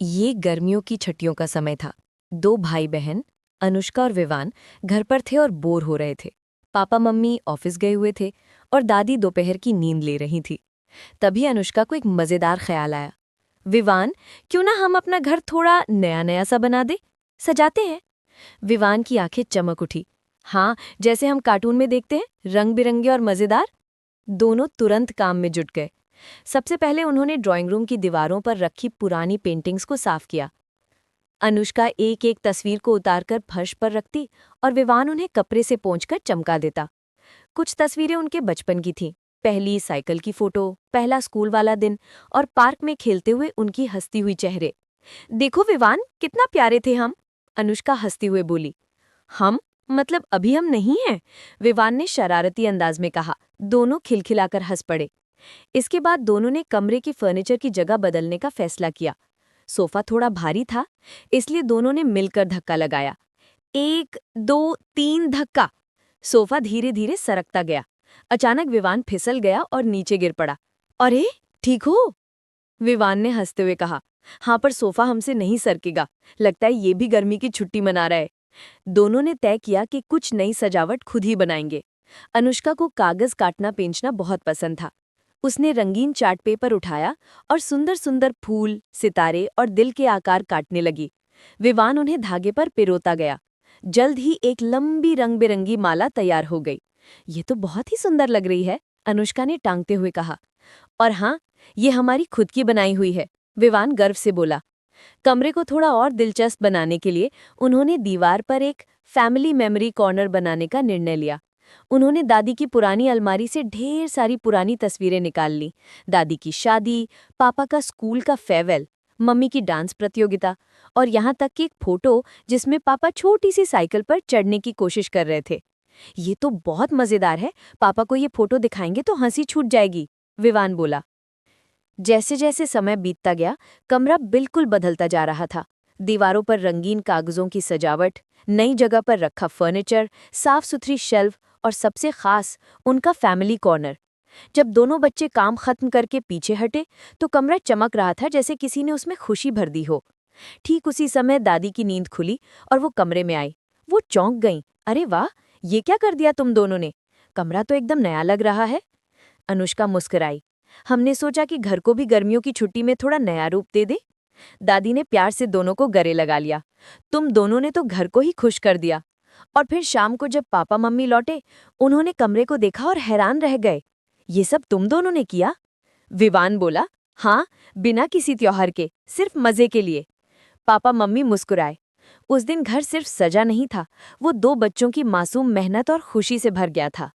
ये गर्मियों की छुट्टियों का समय था। दो भाई बहन अनुष्का और विवान घर पर थे और बोर हो रहे थे। पापा मम्मी ऑफिस गए हुए थे और दादी दोपहर की नींद ले रही थी। तभी अनुष्का को एक मजेदार ख्याल आया। विवान, क्यों ना हम अपना घर थोड़ा नया नया सा बना दे, सजाते हैं। विवान की आंखें चमक उठी। हाँ, जैसे हम कार्टून में देखते हैं, रंग बिरंगे और मजेदार। दोनों तुरंत काम में जुट गए। सबसे पहले उन्होंने ड्राइंग रूम की दीवारों पर रखी पुरानी पेंटिंग्स को साफ किया। अनुष्का एक एक तस्वीर को उतारकर फर्श पर रखती और विवान उन्हें कपड़े से पोंछकर चमका देता। कुछ तस्वीरें उनके बचपन की थीं। पहली साइकिल की फोटो, पहला स्कूल वाला दिन और पार्क में खेलते हुए उनकी हंसती हुई चेहरे। देखो विवान, कितना प्यारे थे हम, अनुष्का हंसती हुए बोली। हम? मतलब अभी हम नहीं हैं, विवान ने शरारती अंदाज में कहा। दोनों खिलखिलाकर हंस पड़े। इसके बाद दोनों ने कमरे की फर्नीचर की जगह बदलने का फैसला किया। सोफा थोड़ा भारी था, इसलिए दोनों ने मिलकर धक्का लगाया। 1, 2, 3 धक्का। सोफा धीरे धीरे सरकता गया। अचानक विवान फिसल गया और नीचे गिर पड़ा। अरे, ठीक हो? विवान ने हंसते हुए कहा। हाँ, पर सोफा हमसे नहीं सरकेगा। लगता है ये भी गर्मी की छुट्टी मना रहा है। दोनों ने तय किया कि कुछ नई सजावट खुद ही बनाएंगे। अनुष्का को कागज काटना पेंचना बहुत पसंद था। उसने रंगीन चार्ट पेपर उठाया और सुंदर सुंदर फूल, सितारे और दिल के आकार काटने लगी। विवान उन्हें धागे पर पिरोता गया। जल्द ही एक लंबी रंग बिरंगी माला तैयार हो गई। ये तो बहुत ही सुंदर लग रही है, अनुष्का ने टांगते हुए कहा। और हाँ, ये हमारी खुद की बनाई हुई है, विवान गर्व से बोला। कमरे को थोड़ा और दिलचस्प बनाने के लिए उन्होंने दीवार पर एक फैमिली मेमोरी कॉर्नर बनाने का निर्णय लिया। उन्होंने दादी की पुरानी अलमारी से ढेर सारी पुरानी तस्वीरें निकाल लीं। दादी की शादी, पापा का स्कूल का फेयरवेल, मम्मी की डांस प्रतियोगिता और यहाँ तक कि एक फोटो जिसमें पापा छोटी सी साइकिल पर चढ़ने की कोशिश कर रहे थे। ये तो बहुत मजेदार है, पापा को ये फोटो दिखाएंगे तो हंसी छूट जाएगी, विवान बोला। जैसे जैसे समय बीतता गया, कमरा बिल्कुल बदलता जा रहा था। दीवारों पर रंगीन कागजों की सजावट, नई जगह पर रखा फर्नीचर, साफ सुथरी शेल्फ और सबसे खास उनका फैमिली कॉर्नर। जब दोनों बच्चे काम खत्म करके पीछे हटे तो कमरा चमक रहा था, जैसे किसी ने उसमें खुशी भर दी हो। ठीक उसी समय दादी की नींद खुली और वो कमरे में आई। वो चौंक गईं। अरे वाह, ये क्या कर दिया तुम दोनों ने? कमरा तो एकदम नया लग रहा है। अनुष्का मुस्कुराई। हमने सोचा कि घर को भी गर्मियों की छुट्टी में थोड़ा नया रूप दे दे। दादी ने प्यार से दोनों को गले लगा लिया। तुम दोनों ने तो घर को ही खुश कर दिया। और फिर शाम को जब पापा मम्मी लौटे, उन्होंने कमरे को देखा और हैरान रह गए। ये सब तुम दोनों ने किया? विवान बोला। हाँ, बिना किसी त्योहार के, सिर्फ मजे के लिए। पापा मम्मी मुस्कुराए। उस दिन घर सिर्फ सजा नहीं था, वो दो बच्चों की मासूम मेहनत और खुशी से भर गया था।